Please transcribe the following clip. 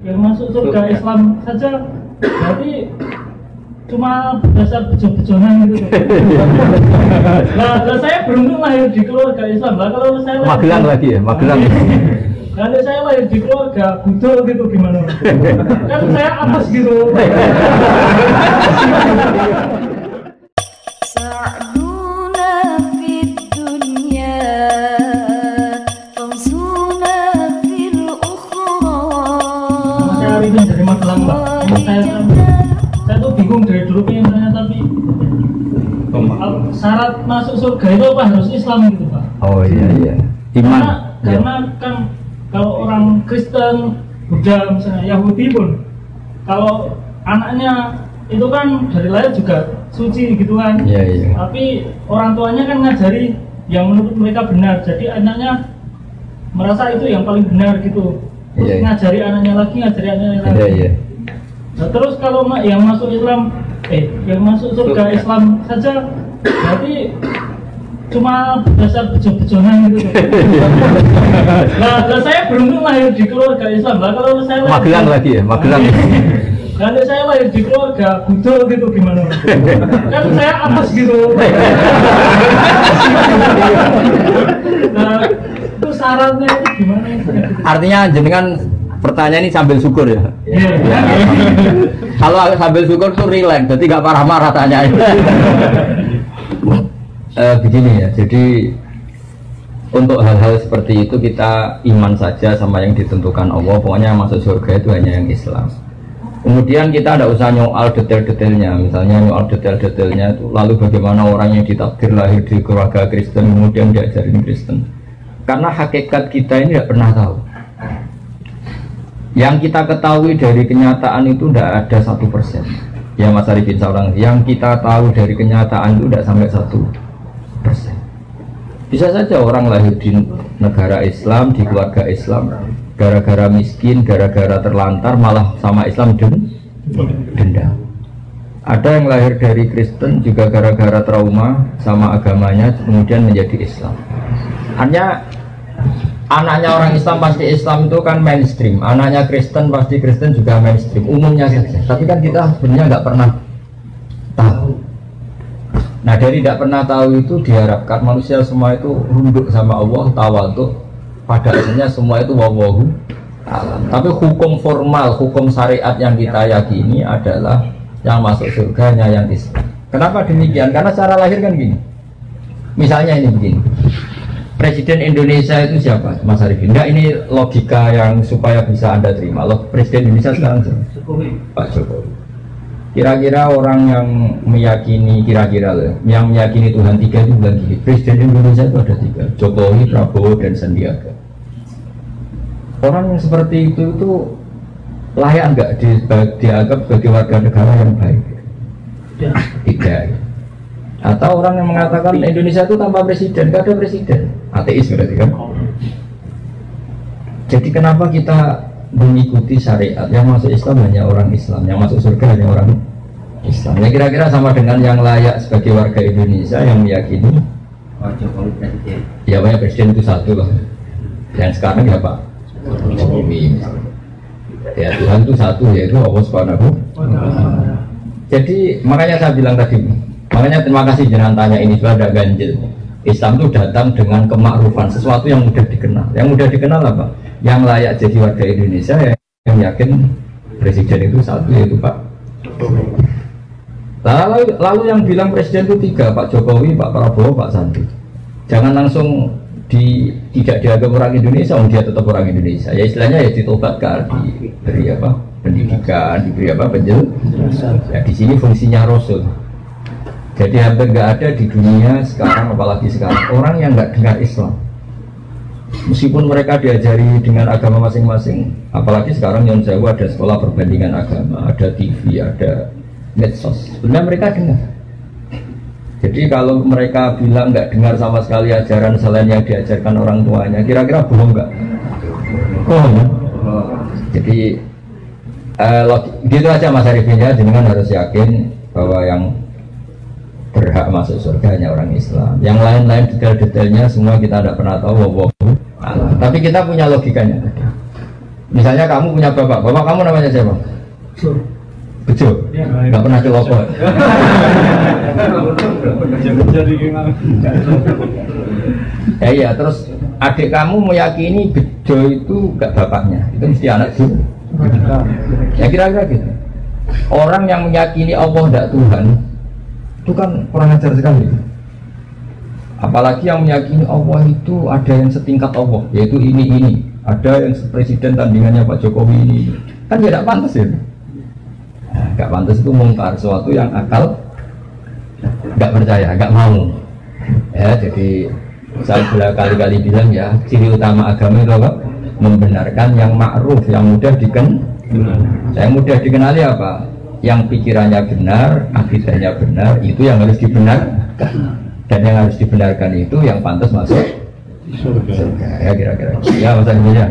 yang masuk surga Islam saja berarti cuma dasar bejo-bejonan gitu. Nah, saya beruntung lahir di keluarga Islam. Lah kalau saya Magelang lagi ya, Magelang. Kalau saya lahir di keluarga budol gitu gimana? Kan saya apes gitu. Dari Magelang, Mbak. Saya tuh bingung dari dulu pengennya, tapi syarat masuk surga itu apa harus Islam gitu, Pak? Oh iya. Iman. Karena kan kalau orang Kristen, Buddha, misalnya Yahudi pun, kalau anaknya itu kan dari lahir juga suci gitu kan. Iya. Tapi orang tuanya kan ngajari yang menurut mereka benar, jadi anaknya merasa itu yang paling benar gitu. Terus ngajari anaknya lagi. Iya. Nah, terus kalau yang masuk Islam, yang masuk surga Islam saja berarti cuma dasar bejo-bejonan gitu. Nah, saya beruntung lahir di keluarga Islam. Lah kalau saya Magelang lagi ya, Magelang. Kalau saya lahir di keluarga budol gitu gimana? Kan saya apes gitu. Nah, itu syaratnya itu gimana? Artinya jenengan pertanyaan ini sambil syukur ya. Kalau sambil syukur tuh relax, jadi nggak marah-marah tanya. Begini ya, jadi untuk hal-hal seperti itu kita iman saja sama yang ditentukan Allah. Pokoknya yang masuk surga itu hanya yang Islam. Kemudian kita ada usah nyoal detail-detailnya, misalnya nyoal detail-detailnya itu lalu bagaimana orang yang ditakdir lahir di keluarga Kristen kemudian diajarin Kristen. Karena hakikat kita ini tidak pernah tahu. Yang kita ketahui dari kenyataan itu tidak ada 1%. Ya Mas Arifin seorang yang kita tahu dari kenyataan itu tidak sampai 1%. Bisa saja orang lahir di negara Islam, di keluarga Islam, gara-gara miskin, gara-gara terlantar malah sama Islam dendam. Ada yang lahir dari Kristen juga gara-gara trauma sama agamanya kemudian menjadi Islam. Hanya anaknya orang Islam pasti Islam itu kan mainstream, anaknya Kristen pasti Kristen juga mainstream, umumnya saja. Tapi kan kita sebenarnya nggak pernah tahu. Nah dari tidak pernah tahu itu diharapkan manusia semua itu runduk sama Allah, tawadhu. Pada akhirnya semua itu wallahu alam. Tapi hukum formal, hukum syariat yang kita yakini adalah yang masuk surganya yang Islam. Kenapa demikian? Karena secara lahir kan gini. Misalnya ini begini. Presiden Indonesia itu siapa, Mas Arifin? Enggak, ini logika yang supaya bisa Anda terima. Presiden Indonesia sekarang siapa? Pak Jokowi. Kira-kira orang yang meyakini, yang meyakini Tuhan tiga itu bilang gini, Presiden Indonesia itu ada 3, Jokowi, Prabowo, dan Sandiaga. Orang yang seperti itu layak nggak dianggap sebagai warga negara yang baik? Tidak. Atau orang yang mengatakan Indonesia itu tanpa presiden, nggak ada presiden, ateis berarti kan? Jadi kenapa kita mengikuti syariat yang masuk Islam hanya orang Islam, yang masuk surga hanya orang Islam? Ya kira-kira sama dengan yang layak sebagai warga Indonesia yang meyakini Jokowi presiden. Ya banyak presiden itu satu lah. Yang sekarang ya Pak Jokowi. Ya Tuhan itu satu, yaitu Allah Subhanahu. Jadi makanya saya bilang tadi, makanya terima kasih jangan tanya ini sudah ada ganjil. Islam itu datang dengan kemakrufan, sesuatu yang mudah dikenal. Yang mudah dikenal apa? Yang layak jadi warga Indonesia yang yakin presiden itu satu, yaitu Pak Jokowi. Lalu yang bilang presiden itu 3, Pak Jokowi, Pak Prabowo, Pak Sandi. Jangan langsung tidak dianggap orang Indonesia, dia tetap orang Indonesia. Ya istilahnya ya ditobatkan, diberi apa? Pendidikan, diberi apa? Penjelasan. Ya di sini fungsinya Rasul. Jadi hampir nggak ada di dunia sekarang, apalagi sekarang, orang yang nggak dengar Islam. Meskipun mereka diajari dengan agama masing-masing, apalagi sekarang yang jauh ada sekolah perbandingan agama, ada TV, ada medsos. Sebenarnya mereka dengar. Jadi kalau mereka bilang nggak dengar sama sekali ajaran selain yang diajarkan orang tuanya, kira-kira bohong nggak? Bohong. Jadi gitu aja Mas Arifin ya, jenengan harus yakin bahwa yang berhak masuk surga hanya orang Islam. Yang lain-lain detail-detailnya semua kita tidak pernah tahu. Tapi kita punya logikanya. Misalnya kamu punya bapak kamu namanya siapa? Bejo. Nggak pernah celoko. Ya iya, terus adik kamu meyakini Bejo itu gak bapaknya, itu mesti anak juga. Ya kira-kira gitu. Orang yang meyakini Allah tidak Tuhan, itu kan kurang ajar sekali. Apalagi yang meyakini Allah itu ada yang setingkat Allah, yaitu ini. Ada yang presiden tandingannya Pak Jokowi ini. Kan tidak pantas ya. Nah, gak pantas itu mungkar, sesuatu yang akal gak percaya, gak mau. Ya, jadi saya sudah kali-kali bilang ya, ciri utama agama itu apa? Membenarkan yang ma'ruf, yang mudah dikenal. Yang mudah dikenali apa? Yang pikirannya benar, akidahnya benar, itu yang harus dibenarkan. Dan yang harus dibenarkan itu yang pantas masuk surga. Ya kira-kira. Ya Mas Andi ya.